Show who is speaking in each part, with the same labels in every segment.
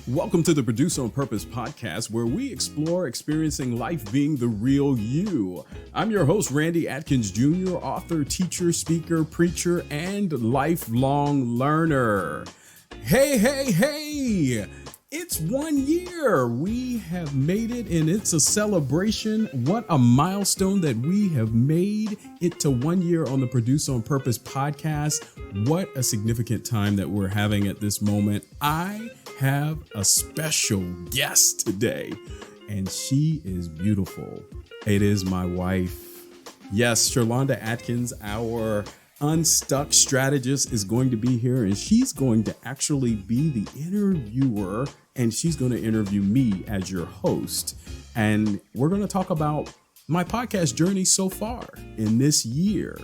Speaker 1: Welcome to the Produce on Purpose podcast, where we explore experiencing life being the real you. I'm your host, Randy Adkins Jr., author, teacher, speaker, preacher, and lifelong learner. Hey! It's 1 year. We have made it, and it's a celebration. What a milestone that we have made it to 1 year on the Produce on Purpose podcast. What a significant time that we're having at this moment. I have a special guest today, and she is beautiful. It is my wife. Yes, Sherlonda Adkins, our unstuck strategist, is going to be here, and she's going to actually be the interviewer, and she's going to interview me as your host. And we're going to talk about my podcast journey so far in this year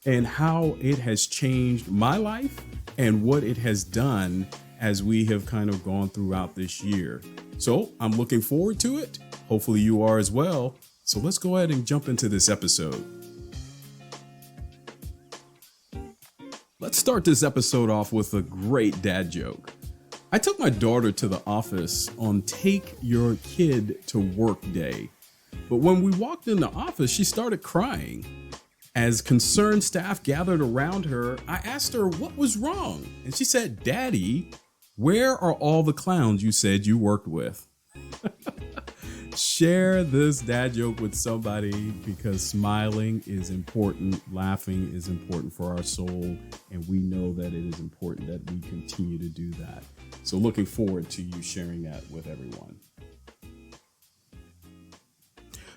Speaker 1: and how it has changed my life and what it has done as we have kind of gone throughout this year. So I'm looking forward to it. Hopefully you are as well. So let's go ahead and jump into this episode. Let's start this episode off with a great dad joke. I took my daughter to the office on Take Your Kid to Work Day. But when we walked in the office, she started crying. As concerned staff gathered around her, I asked her what was wrong. And she said, "Daddy, where are all the clowns you said you worked with?" Share this dad joke with somebody, because smiling is important, laughing is important for our soul, and we know that it is important that we continue to do that. So looking forward to you sharing that with everyone.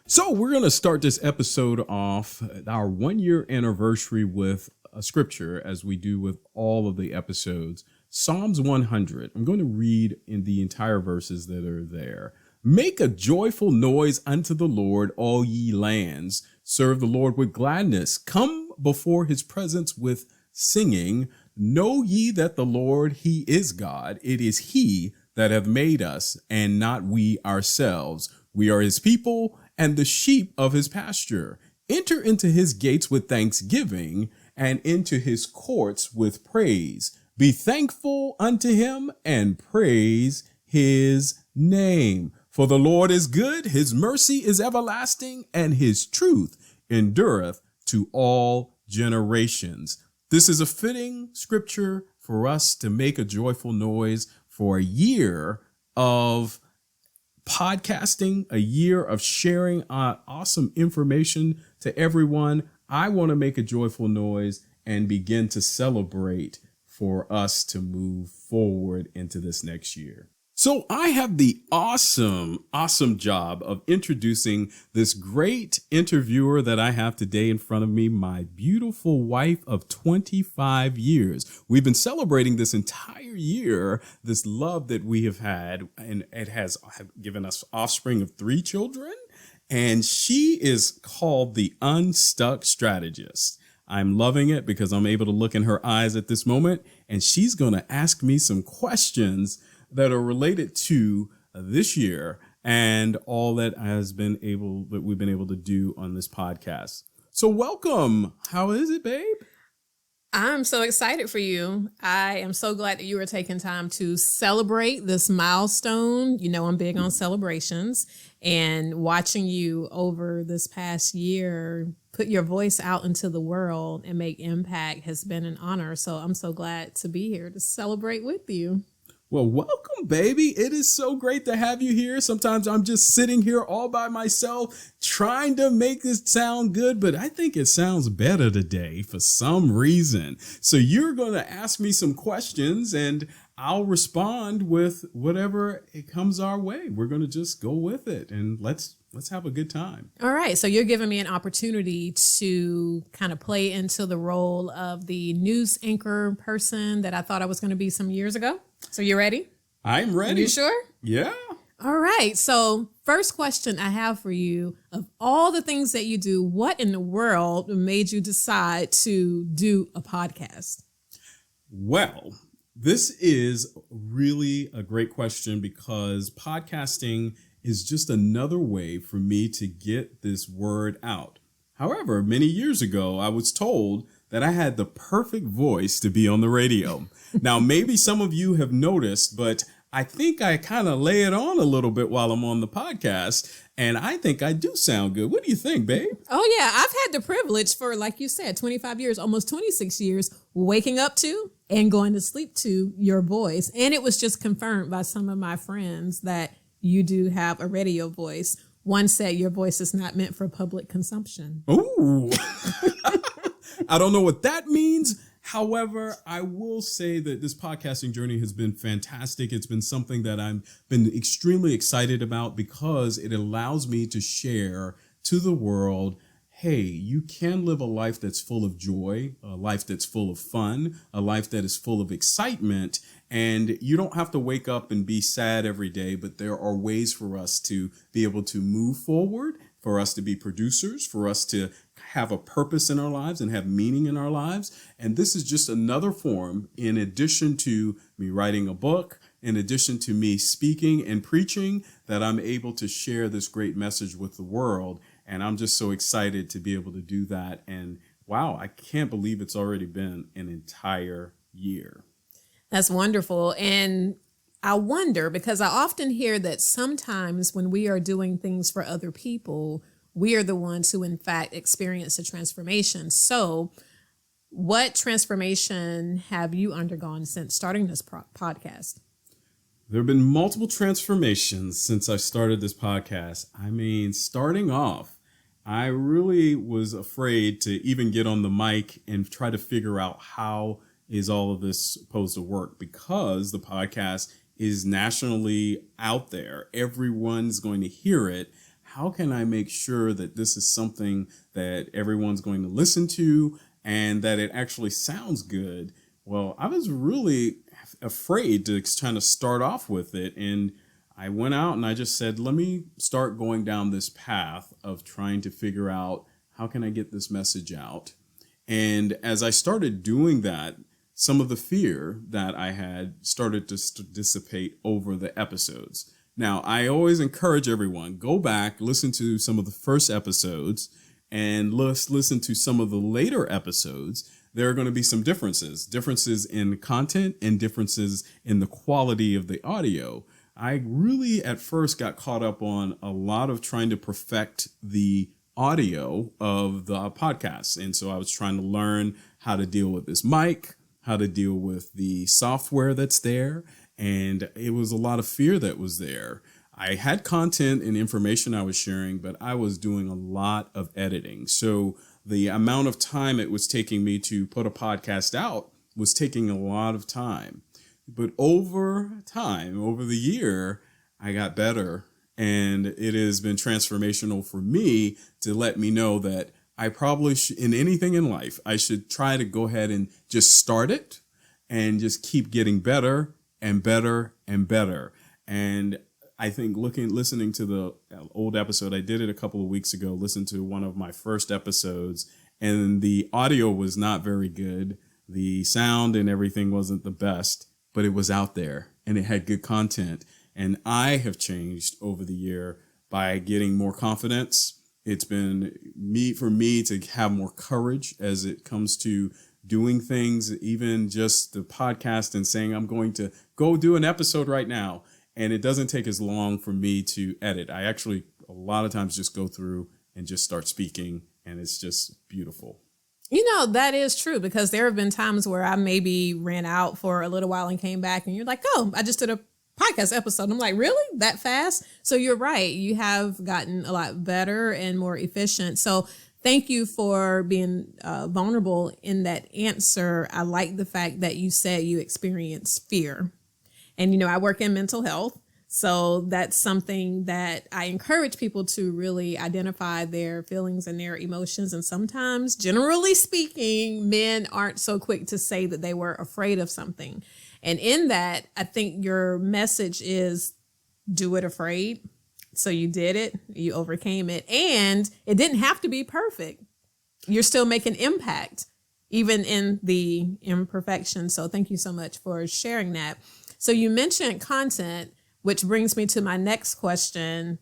Speaker 1: So we're going to start this episode off, our 1 year anniversary, with a scripture, as we do with all of the episodes. Psalms 100. I'm going to read in the entire verses that are there. "Make a joyful noise unto the Lord, all ye lands. Serve the Lord with gladness. Come before his presence with singing. Know ye that the Lord, he is God. It is he that hath made us, and not we ourselves. We are his people, and the sheep of his pasture. Enter into his gates with thanksgiving, and into his courts with praise. Be thankful unto him, and praise his name. For the Lord is good, his mercy is everlasting, and his truth endureth to all generations." This is a fitting scripture for us to make a joyful noise for a year of podcasting, a year of sharing awesome information to everyone. I want to make a joyful noise and begin to celebrate for us to move forward into this next year. So I have the awesome job of introducing this great interviewer that I have today in front of me, my beautiful wife of 25 years. We've been celebrating this entire year, this love that we have had, and it has given us offspring of 3 children. And she is called the Unstuck Strategist. I'm loving it because I'm able to look in her eyes at this moment, and she's going to ask me some questions that are related to this year and all that we've been able to do on this podcast. So welcome. How is it, babe?
Speaker 2: I'm so excited for you. I am so glad that you were taking time to celebrate this milestone. You know, I'm big on celebrations, and watching you over this past year put your voice out into the world and make impact has been an honor. So I'm so glad to be here to celebrate with you.
Speaker 1: Well, welcome, baby. It is so great to have you here. Sometimes I'm just sitting here all by myself trying to make this sound good, but I think it sounds better today for some reason. So you're going to ask me some questions, and I'll respond with whatever it comes our way. We're going to just go with it, and let's have a good time.
Speaker 2: All right. So you're giving me an opportunity to kind of play into the role of the news anchor person that I thought I was going to be some years ago. So you ready?
Speaker 1: I'm ready.
Speaker 2: You sure?
Speaker 1: Yeah.
Speaker 2: All right. So first question I have for you, of all the things that you do, what in the world made you decide to do a podcast?
Speaker 1: Well, this is really a great question, because podcasting is just another way for me to get this word out. However, many years ago, I was told that I had the perfect voice to be on the radio. Now, maybe some of you have noticed, but I think I kind of lay it on a little bit while I'm on the podcast, and I think I do sound good. What do you think, babe?
Speaker 2: Oh, yeah. I've had the privilege for, like you said, 25 years, almost 26 years, waking up to and going to sleep to your voice. And it was just confirmed by some of my friends that you do have a radio voice. One said your voice is not meant for public consumption.
Speaker 1: Ooh. I don't know what that means. However, I will say that this podcasting journey has been fantastic. It's been something that I've been extremely excited about because it allows me to share to the world, hey, you can live a life that's full of joy, a life that's full of fun, a life that is full of excitement. And you don't have to wake up and be sad every day, but there are ways for us to be able to move forward, for us to be producers, for us to have a purpose in our lives and have meaning in our lives. And this is just another form, in addition to me writing a book, in addition to me speaking and preaching, that I'm able to share this great message with the world. And I'm just so excited to be able to do that. And wow, I can't believe it's already been an entire year.
Speaker 2: That's wonderful. And I wonder, because I often hear that sometimes when we are doing things for other people, we are the ones who, in fact, experience a transformation. So what transformation have you undergone since starting this podcast?
Speaker 1: There have been multiple transformations since I started this podcast. I mean, starting off, I really was afraid to even get on the mic and try to figure out how is all of this supposed to work, because the podcast is nationally out there. Everyone's going to hear it. How can I make sure that this is something that everyone's going to listen to and that it actually sounds good? Well, I was really afraid to kind of start off with it. And I went out and I just said, let me start going down this path of trying to figure out how can I get this message out. And as I started doing that, some of the fear that I had started to dissipate over the episodes. Now, I always encourage everyone, go back, listen to some of the first episodes, and listen to some of the later episodes. There are going to be some differences in content and differences in the quality of the audio. I really at first got caught up on a lot of trying to perfect the audio of the podcast. And so I was trying to learn how to deal with this mic, how to deal with the software that's there. And it was a lot of fear that was there. I had content and information I was sharing, but I was doing a lot of editing. So the amount of time it was taking me to put a podcast out was taking a lot of time. But over time, over the year, I got better. And it has been transformational for me to let me know that I probably in anything in life, I should try to go ahead and just start it and just keep getting better and better and better. And I think listening to the old episode, I did it a couple of weeks ago, listened to one of my first episodes, and the audio was not very good. The sound and everything wasn't the best, but it was out there and it had good content. And I have changed over the year by getting more confidence. It's been for me to have more courage as it comes to doing things, even just the podcast and saying, I'm going to go do an episode right now. And it doesn't take as long for me to edit. I actually, a lot of times, just go through and just start speaking. And it's just beautiful.
Speaker 2: You know, that is true, because there have been times where I maybe ran out for a little while and came back and you're like, oh, I just did a podcast episode. I'm like, really? That fast? So you're right. You have gotten a lot better and more efficient. So thank you for being vulnerable in that answer. I like the fact that you said you experienced fear. And, you know, I work in mental health. So that's something that I encourage people to really identify their feelings and their emotions. And sometimes, generally speaking, men aren't so quick to say that they were afraid of something. And in that, I think your message is do it afraid. So you did it, you overcame it, and it didn't have to be perfect. You're still making impact, even in the imperfection. So thank you so much for sharing that. So you mentioned content, which brings me to my next question.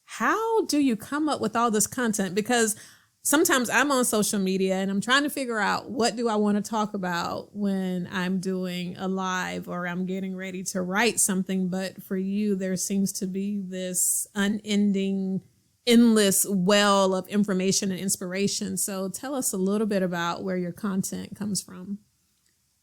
Speaker 2: How do you come up with all this content? Because sometimes I'm on social media and I'm trying to figure out what do I want to talk about when I'm doing a live or I'm getting ready to write something. But for you, there seems to be this unending, endless well of information and inspiration. So tell us a little bit about where your content comes from.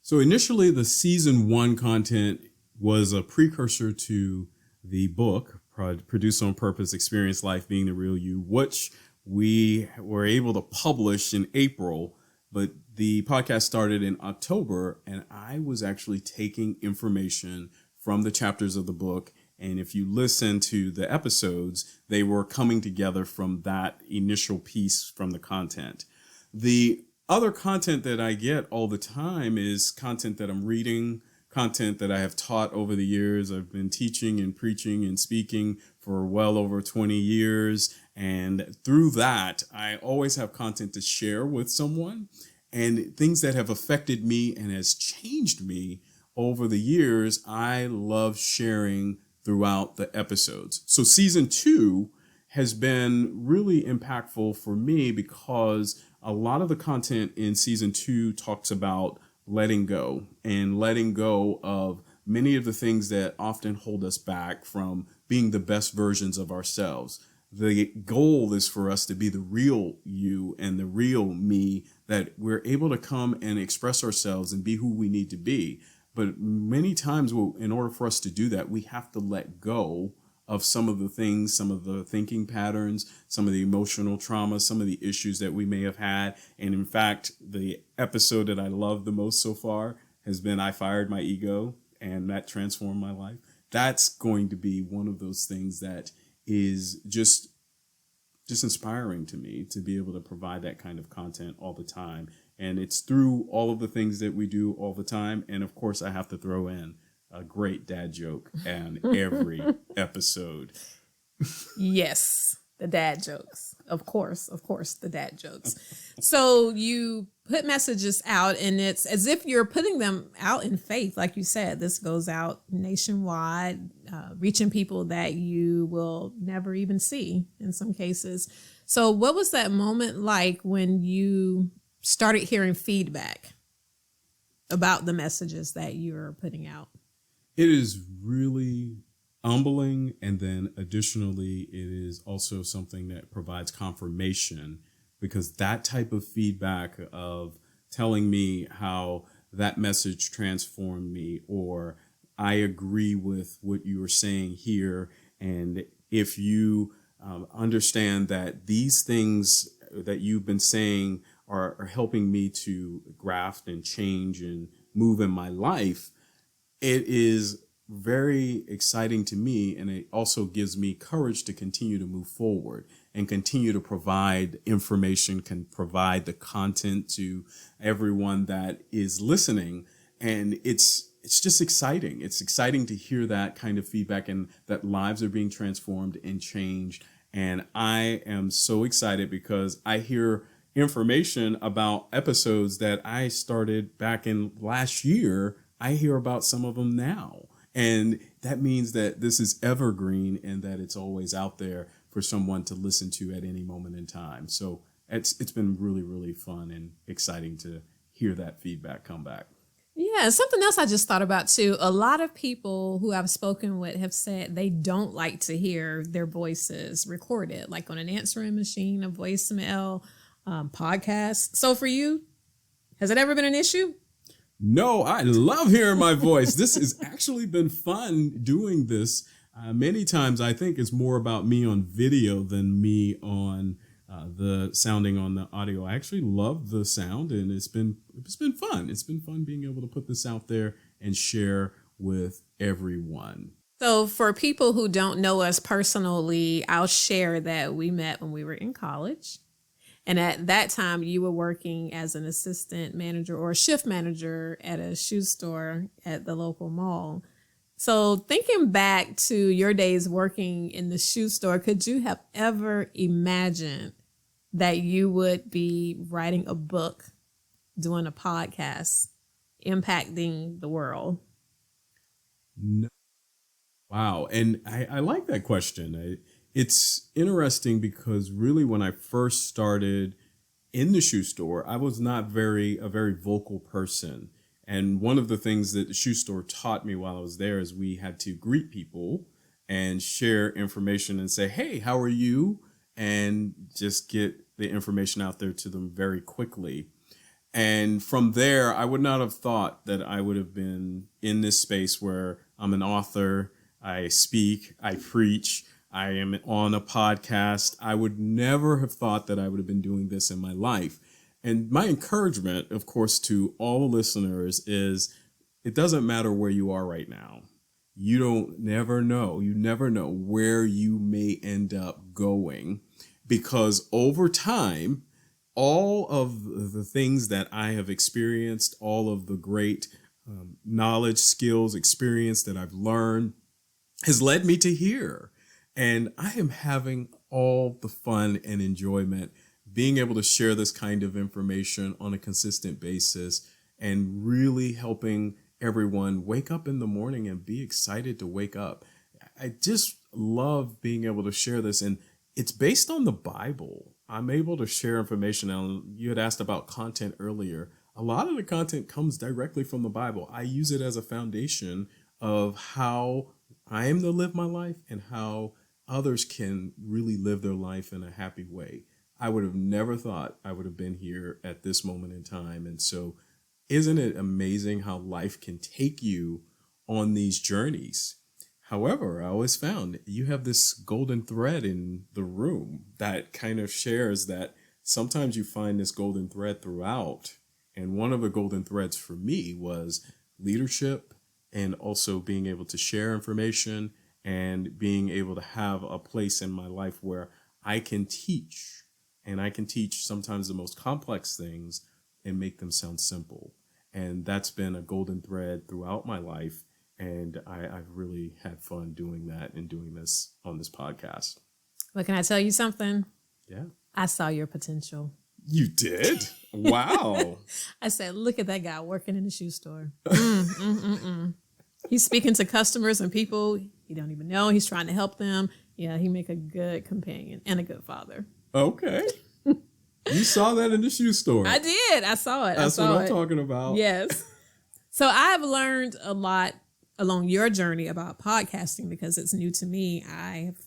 Speaker 1: So initially, the season 1 content was a precursor to the book, Produce on Purpose, Experience Life, Being the Real You, which we were able to publish in April, but the podcast started in October, and I was actually taking information from the chapters of the book. And if you listen to the episodes, they were coming together from that initial piece from the content. The other content that I get all the time is content that I'm reading, content that I have taught over the years. I've been teaching and preaching and speaking for well over 20 years. And through that, I always have content to share with someone and things that have affected me and has changed me over the years. I love sharing throughout the episodes. So season 2 has been really impactful for me because a lot of the content in season 2 talks about letting go and letting go of many of the things that often hold us back from being the best versions of ourselves. The goal is for us to be the real you and the real me, that we're able to come and express ourselves and be who we need to be. But many times, in order for us to do that, we have to let go of some of the things, some of the thinking patterns, some of the emotional trauma, some of the issues that we may have had. And in fact, the episode that I love the most so far has been I Fired My Ego, and that transformed my life. That's going to be one of those things that is just inspiring to me, to be able to provide that kind of content all the time. And it's through all of the things that we do all the time. And of course, I have to throw in a great dad joke and every episode.
Speaker 2: Yes, the dad jokes. Of course, the dad jokes. So you put messages out, and it's as if you're putting them out in faith. Like you said, this goes out nationwide, reaching people that you will never even see in some cases. So what was that moment like when you started hearing feedback about the messages that you're putting out?
Speaker 1: It is really humbling. And then additionally, it is also something that provides confirmation, because that type of feedback of telling me how that message transformed me, or I agree with what you were saying here. And if you understand that these things that you've been saying are helping me to graft and change and move in my life, it is very exciting to me, and it also gives me courage to continue to move forward and continue to provide information, can provide the content to everyone that is listening. And it's just exciting. It's exciting to hear that kind of feedback and that lives are being transformed and changed. And I am so excited because I hear information about episodes that I started back in last year. I hear about some of them now. And that means that this is evergreen and that it's always out there for someone to listen to at any moment in time. So it's been really, really fun and exciting to hear that feedback come back.
Speaker 2: Yeah, something else I just thought about too. A lot of people who I've spoken with have said they don't like to hear their voices recorded, like on an answering machine, a voicemail, podcast. So for you, has it ever been an issue?
Speaker 1: No, I love hearing my voice. This has actually been fun doing this. Many times I think it's more about me on video than me on the sounding on the audio. I actually love the sound, and it's been fun. It's been fun being able to put this out there and share with everyone.
Speaker 2: So for people who don't know us personally, I'll share that we met when we were in college. And at that time, you were working as an assistant manager or a shift manager at a shoe store at the local mall. So thinking back to your days working in the shoe store, could you have ever imagined that you would be writing a book, doing a podcast, impacting the world?
Speaker 1: No. Wow. And I like that question. It's interesting because really when I first started in the shoe store, I was not a very vocal person. And one of the things that the shoe store taught me while I was there is we had to greet people and share information and say, hey, how are you? And just get the information out there to them very quickly. And from there, I would not have thought that I would have been in this space where I'm an author, I speak, I preach, I am on a podcast. I would never have thought that I would have been doing this in my life. And my encouragement, of course, to all the listeners is it doesn't matter where you are right now. You never know where you may end up going, because over time, all of the things that I have experienced, all of the great knowledge, skills, experience that I've learned has led me to here. And I am having all the fun and enjoyment being able to share this kind of information on a consistent basis and really helping everyone wake up in the morning and be excited to wake up. I just love being able to share this, and it's based on the Bible. I'm able to share information. Now, you had asked about content earlier. A lot of the content comes directly from the Bible. I use it as a foundation of how I am to live my life and how others can really live their life in a happy way. I would have never thought I would have been here at this moment in time. And so isn't it amazing how life can take you on these journeys? However, I always found you have this golden thread in the room that kind of shares that sometimes you find this golden thread throughout. And one of the golden threads for me was leadership and also being able to share information and being able to have a place in my life where I can teach. And I can teach sometimes the most complex things and make them sound simple. And that's been a golden thread throughout my life. And I've really had fun doing that and doing this on this podcast.
Speaker 2: But can I tell you something?
Speaker 1: Yeah.
Speaker 2: I saw your potential.
Speaker 1: You did? Wow.
Speaker 2: I said, look at that guy working in the shoe store. He's speaking to customers and people he don't even know. He's trying to help them. Yeah, he make a good companion and a good father.
Speaker 1: Okay. You saw that in the shoe store.
Speaker 2: I did. I saw it.
Speaker 1: That's what I'm talking about.
Speaker 2: Yes. So I've learned a lot along your journey about podcasting because it's new to me. I've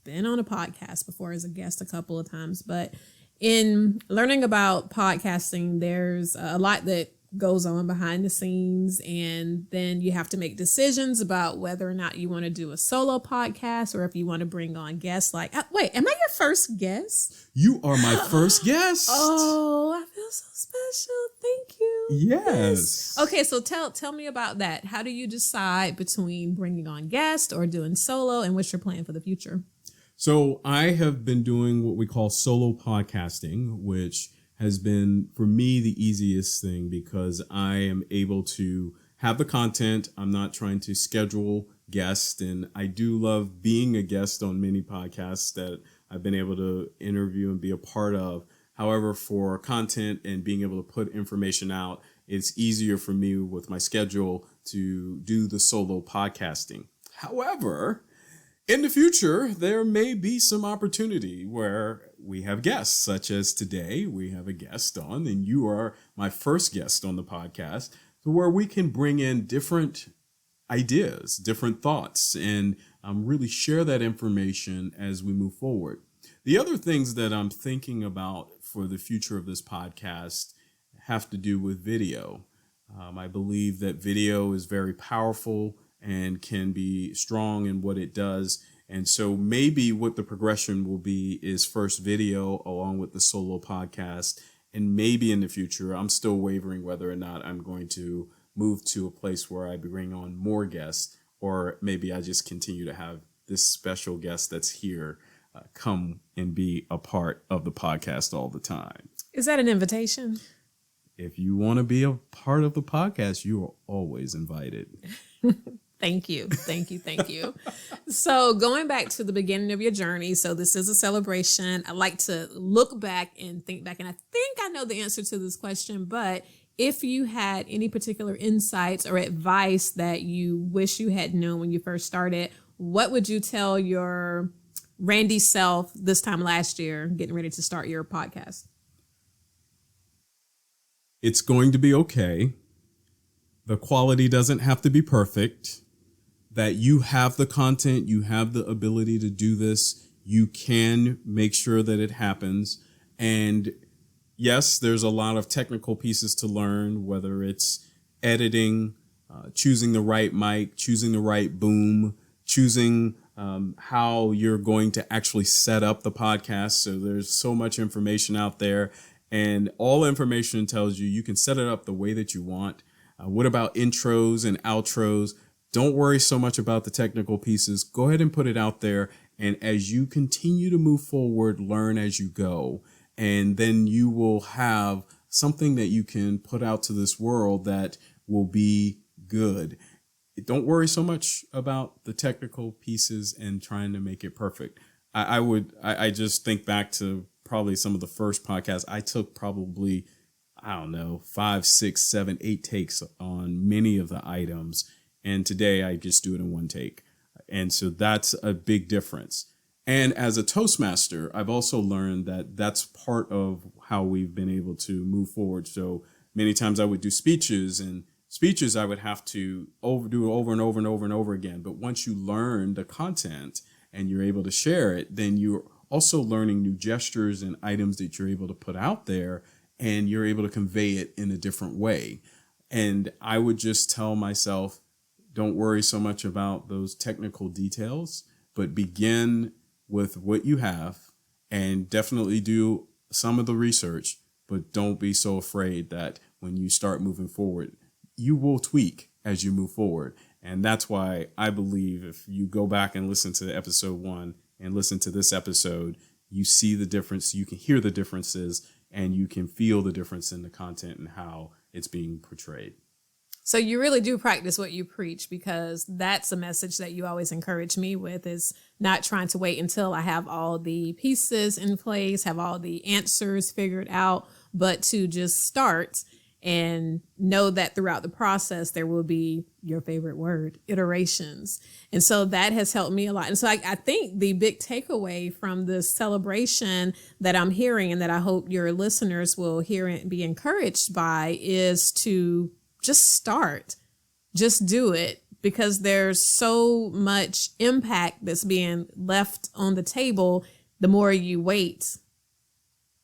Speaker 2: been on a podcast before as a guest a couple of times, but in learning about podcasting, there's a lot that goes on behind the scenes, and then you have to make decisions about whether or not you want to do a solo podcast or if you want to bring on guests. Like, wait, am I your first guest?
Speaker 1: You are my first guest.
Speaker 2: Oh, I feel so special. Thank you.
Speaker 1: Yes.
Speaker 2: Okay, so tell me about that. How do you decide between bringing on guests or doing solo, and what's your plan for the future?
Speaker 1: So I have been doing what we call solo podcasting, which has been, for me, the easiest thing because I am able to have the content. I'm not trying to schedule guests, and I do love being a guest on many podcasts that I've been able to interview and be a part of. However, for content and being able to put information out, it's easier for me with my schedule to do the solo podcasting. However, in the future, there may be some opportunity where we have guests, such as today. We have a guest on, and you are my first guest on the podcast, where we can bring in different ideas, different thoughts, and really share that information as we move forward. The other things that I'm thinking about for the future of this podcast have to do with video. I believe that video is very powerful and can be strong in what it does. And so maybe what the progression will be is first video along with the solo podcast. And maybe in the future, I'm still wavering whether or not I'm going to move to a place where I bring on more guests, or maybe I just continue to have this special guest that's here come and be a part of the podcast all the time.
Speaker 2: Is that an invitation?
Speaker 1: If you want to be a part of the podcast, you are always invited.
Speaker 2: Thank you. Thank you. Thank you. So going back to the beginning of your journey. So this is a celebration. I like to look back and think back. And I think I know the answer to this question, but if you had any particular insights or advice that you wish you had known when you first started, what would you tell your Randy self this time last year, getting ready to start your podcast?
Speaker 1: It's going to be okay. The quality doesn't have to be perfect. That you have the content, you have the ability to do this. You can make sure that it happens. And yes, there's a lot of technical pieces to learn, whether it's editing, choosing the right mic, choosing the right boom, choosing how you're going to actually set up the podcast. So there's so much information out there, and all information tells you can set it up the way that you want. What about intros and outros? Don't worry so much about the technical pieces. Go ahead and put it out there. And as you continue to move forward, learn as you go. And then you will have something that you can put out to this world that will be good. Don't worry so much about the technical pieces and trying to make it perfect. I just think back to probably some of the first podcasts. I took probably, I don't know, 5, 6, 7, 8 takes on many of the items. And today I just do it in one take. And so that's a big difference. And as a Toastmaster, I've also learned that that's part of how we've been able to move forward. So many times I would do speeches, and speeches I would have to do over and over and over and over again. But once you learn the content and you're able to share it, then you're also learning new gestures and items that you're able to put out there, and you're able to convey it in a different way. And I would just tell myself, don't worry so much about those technical details, but begin with what you have, and definitely do some of the research, but don't be so afraid that when you start moving forward, you will tweak as you move forward. And that's why I believe if you go back and listen to episode 1 and listen to this episode, you see the difference, you can hear the differences, and you can feel the difference in the content and how it's being portrayed.
Speaker 2: So you really do practice what you preach, because that's a message that you always encourage me with, is not trying to wait until I have all the pieces in place, have all the answers figured out, but to just start and know that throughout the process, there will be, your favorite word, iterations. And so that has helped me a lot. And so I think the big takeaway from this celebration that I'm hearing, and that I hope your listeners will hear and be encouraged by, is to just start, just do it, because there's so much impact that's being left on the table. The more you wait,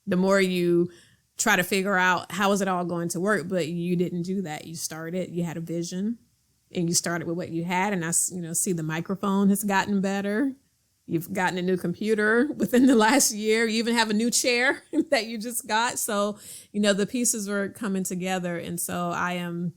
Speaker 2: the more you try to figure out how is it all going to work, but you didn't do that. You started, you had a vision, and you started with what you had. And I, see the microphone has gotten better. You've gotten a new computer within the last year. You even have a new chair that you just got. So, the pieces are coming together. And so I am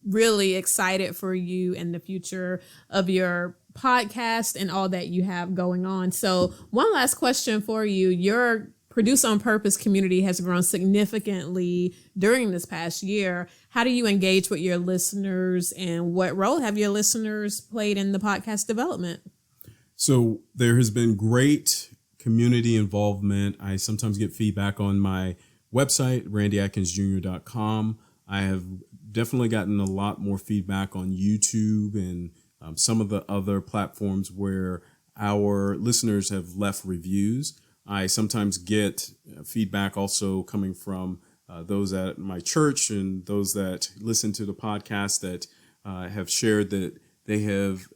Speaker 2: really excited for you and the future of your podcast and all that you have going on. So one last question for you. Your Produce on Purpose community has grown significantly during this past year. How do you engage with your listeners, and what role have your listeners played in the podcast development?
Speaker 1: So there has been great community involvement. I sometimes get feedback on my website, randyadkinsjr.com. I have definitely gotten a lot more feedback on YouTube and some of the other platforms where our listeners have left reviews. I sometimes get feedback also coming from those at my church and those that listen to the podcast that have shared that they have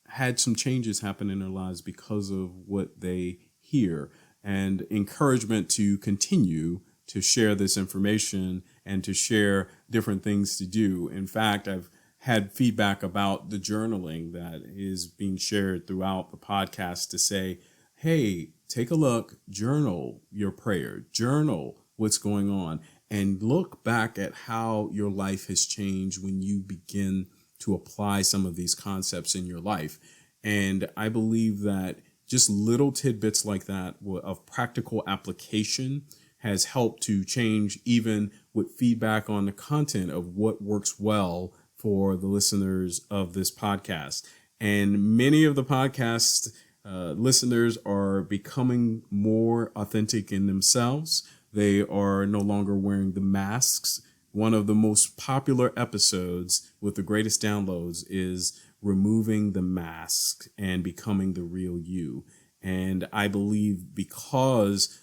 Speaker 1: had some changes happen in their lives because of what they hear, and encouragement to continue to share this information and to share different things to do. In fact, I've had feedback about the journaling that is being shared throughout the podcast to say, hey, take a look, journal your prayer, journal what's going on, and look back at how your life has changed when you begin to apply some of these concepts in your life. And I believe that just little tidbits like that of practical application has helped to change, even with feedback on the content of what works well for the listeners of this podcast. And many of the podcast listeners are becoming more authentic in themselves. They are no longer wearing the masks. One of the most popular episodes with the greatest downloads is removing the mask and becoming the real you. And I believe because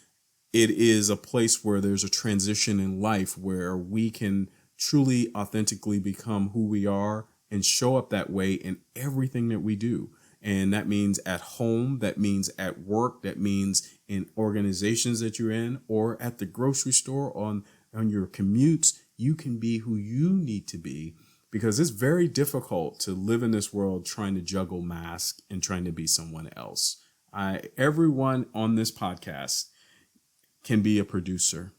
Speaker 1: it is a place where there's a transition in life where we can truly authentically become who we are and show up that way in everything that we do. And that means at home, that means at work, that means in organizations that you're in, or at the grocery store, on your commutes. You can be who you need to be, because it's very difficult to live in this world trying to juggle masks and trying to be someone else. Everyone on this podcast can be a producer,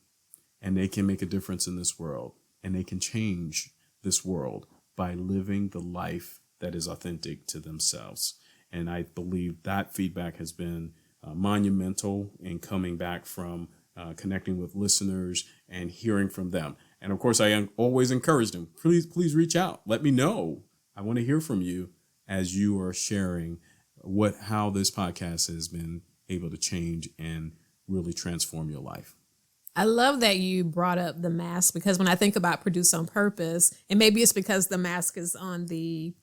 Speaker 1: and they can make a difference in this world, and they can change this world by living the life that is authentic to themselves. And I believe that feedback has been monumental in coming back from connecting with listeners and hearing from them. And of course, I always encourage them, please reach out. Let me know. I want to hear from you as you are sharing how this podcast has been able to change and really transform your life.
Speaker 2: I love that you brought up the mask, because when I think about Produce on Purpose, and maybe it's because the mask is on the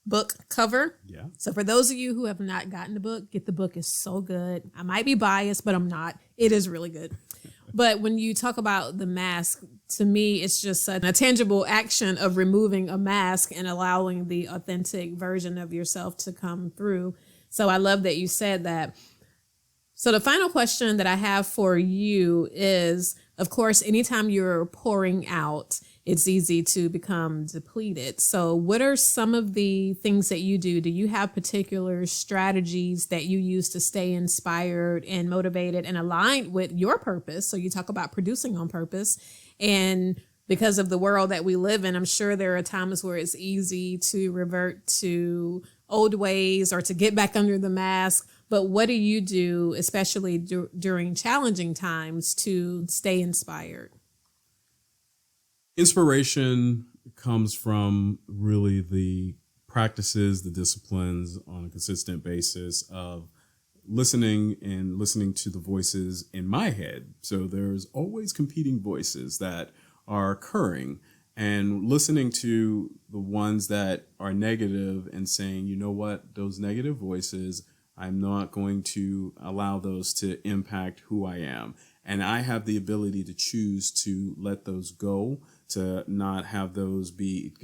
Speaker 2: book cover.
Speaker 1: Yeah.
Speaker 2: So for those of you who have not gotten the book, get the book. It's so good. I might be biased, but I'm not. It is really good. But when you talk about the mask, to me, it's just a tangible action of removing a mask and allowing the authentic version of yourself to come through. So I love that you said that. So the final question that I have for you is, of course, anytime you're pouring out, it's easy to become depleted. So what are some of the things that you do? Do you have particular strategies that you use to stay inspired and motivated and aligned with your purpose? So you talk about producing on purpose. And because of the world that we live in, I'm sure there are times where it's easy to revert to old ways or to get back under the mask. But what do you do, especially during challenging times, to stay inspired?
Speaker 1: Inspiration comes from really the practices, the disciplines on a consistent basis of listening to the voices in my head. So there's always competing voices that are occurring, and listening to the ones that are negative and saying, you know what, those negative voices, I'm not going to allow those to impact who I am. And I have the ability to choose to let those go, to not have those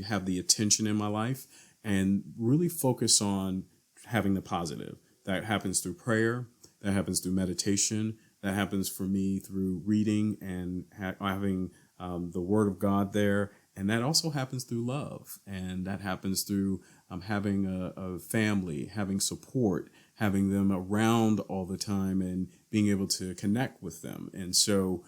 Speaker 1: have the attention in my life, and really focus on having the positive. That happens through prayer, that happens through meditation, that happens for me through reading and having the Word of God there. And that also happens through love. And that happens through having a family, having support, having them around all the time and being able to connect with them. And so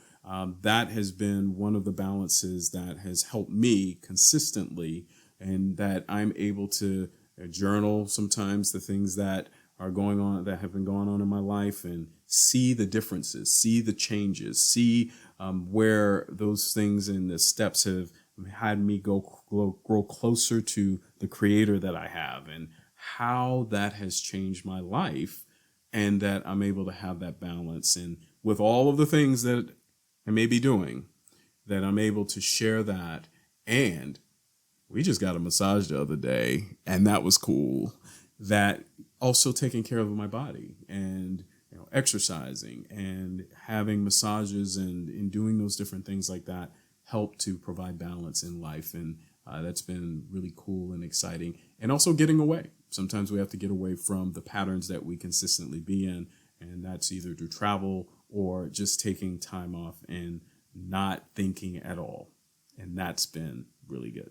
Speaker 1: that has been one of the balances that has helped me consistently, and that I'm able to journal sometimes the things that are going on, that have been going on in my life, and see the differences, see the changes, see where those things and the steps have had me grow closer to the creator that I have, and how that has changed my life, and that I'm able to have that balance. And with all of the things that I may be doing, that I'm able to share that. And we just got a massage the other day, and that was cool. That also taking care of my body and exercising and having massages and doing those different things like that help to provide balance in life. And that's been really cool and exciting. And also getting away. Sometimes we have to get away from the patterns that we consistently be in. And that's either through travel or just taking time off and not thinking at all. And that's been really good.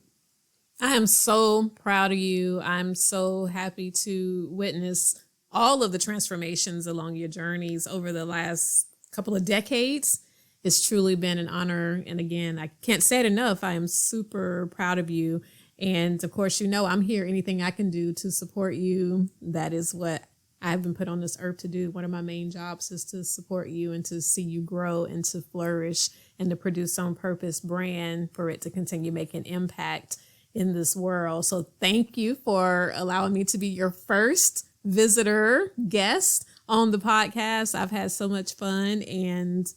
Speaker 2: I am so proud of you. I'm so happy to witness all of the transformations along your journeys over the last couple of decades. It's truly been an honor. And again, I can't say it enough. I am super proud of you. And of course, I'm here. Anything I can do to support you, that is what I've been put on this earth to do. One of my main jobs is to support you and to see you grow and to flourish and to produce on purpose brand for it to continue making impact in this world. So thank you for allowing me to be your first visitor guest on the podcast. I've had so much fun, and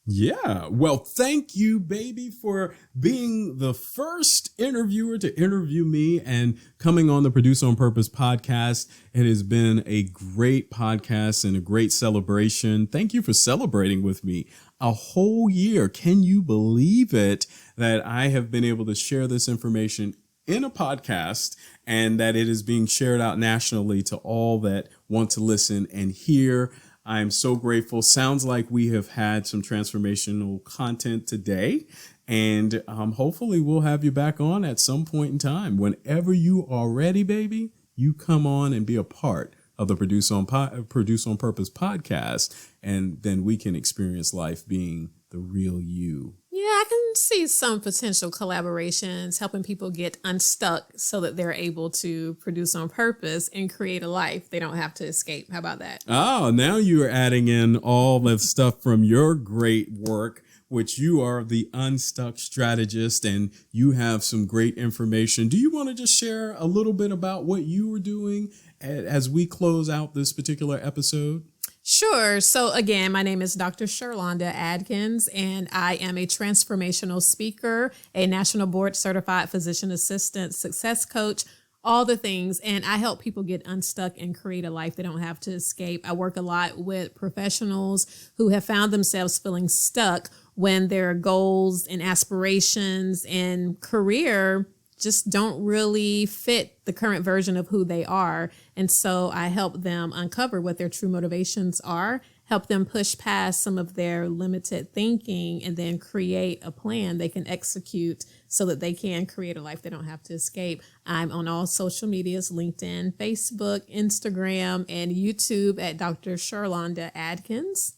Speaker 1: Yeah. Well, thank you, baby, for being the first interviewer to interview me and coming on the Produce on Purpose podcast. It has been a great podcast and a great celebration. Thank you for celebrating with me a whole year. Can you believe it that I have been able to share this information in a podcast and that it is being shared out nationally to all that want to listen and hear? I'm so grateful. Sounds like we have had some transformational content today, and hopefully we'll have you back on at some point in time. Whenever you are ready, baby, you come on and be a part of the Produce on Purpose podcast, and then we can experience life being the real you.
Speaker 2: Yeah, I can see some potential collaborations helping people get unstuck so that they're able to produce on purpose and create a life they don't have to escape. How about that?
Speaker 1: Oh, now you are adding in all the stuff from your great work, which you are the unstuck strategist, and you have some great information. Do you want to just share a little bit about what you were doing as we close out this particular episode?
Speaker 2: Sure. So again, my name is Dr. Sherlonda Adkins, and I am a transformational speaker, a national board certified physician assistant, success coach, all the things. And I help people get unstuck and create a life they don't have to escape. I work a lot with professionals who have found themselves feeling stuck when their goals and aspirations and career just don't really fit the current version of who they are. And so I help them uncover what their true motivations are, help them push past some of their limited thinking, and then create a plan they can execute so that they can create a life they don't have to escape. I'm on all social medias, LinkedIn, Facebook, Instagram, and YouTube at Dr. Sherlonda Adkins.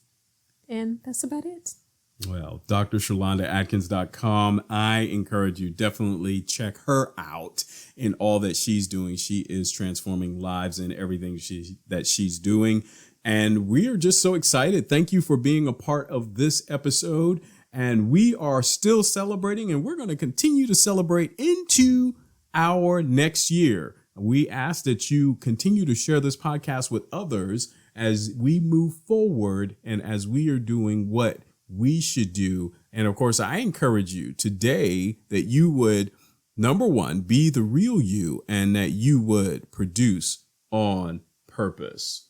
Speaker 2: And that's about it.
Speaker 1: Well, drsherlondaatkins.com. I encourage you, definitely check her out in all that she's doing. She is transforming lives in everything that she's doing. And we are just so excited. Thank you for being a part of this episode. And we are still celebrating, and we're going to continue to celebrate into our next year. We ask that you continue to share this podcast with others as we move forward and as we are doing what we should do. And of course, I encourage you today that you would, number one, be the real you, and that you would produce on purpose.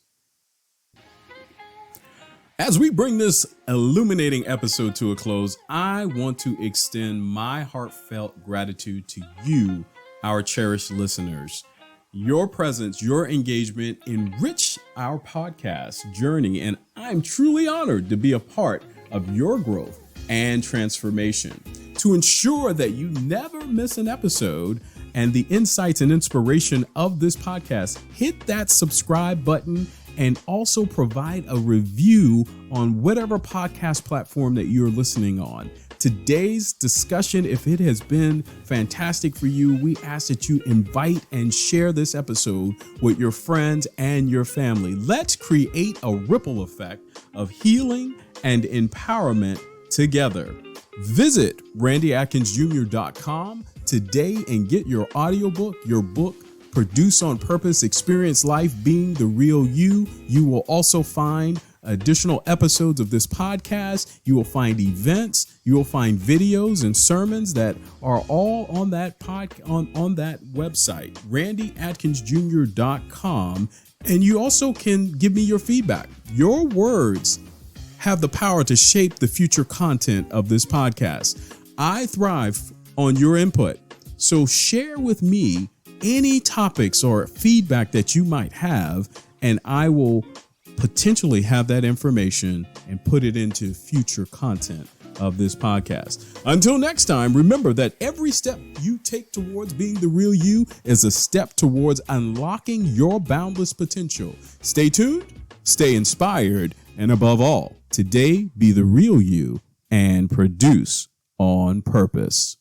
Speaker 1: As we bring this illuminating episode to a close, I want to extend my heartfelt gratitude to you, our cherished listeners. Your presence, your engagement enrich our podcast journey, and I'm truly honored to be a part of your growth and transformation. To ensure that you never miss an episode and the insights and inspiration of this podcast, hit that subscribe button and also provide a review on whatever podcast platform that you're listening on. Today's discussion, if it has been fantastic for you, we ask that you invite and share this episode with your friends and your family. Let's create a ripple effect of healing and empowerment together. Visit randyatkinsjr.com today and get your audiobook, your book, Produce on Purpose, Experience Life Being the Real You. You will also find additional episodes of this podcast. You will find events. You will find videos and sermons that are all on that on that website, randyatkinsjr.com. And you also can give me your feedback. Your words have the power to shape the future content of this podcast. I thrive on your input. So share with me any topics or feedback that you might have, and I will potentially have that information and put it into future content of this podcast. Until next time, remember that every step you take towards being the real you is a step towards unlocking your boundless potential. Stay tuned, stay inspired, and above all, today be the real you and produce on purpose.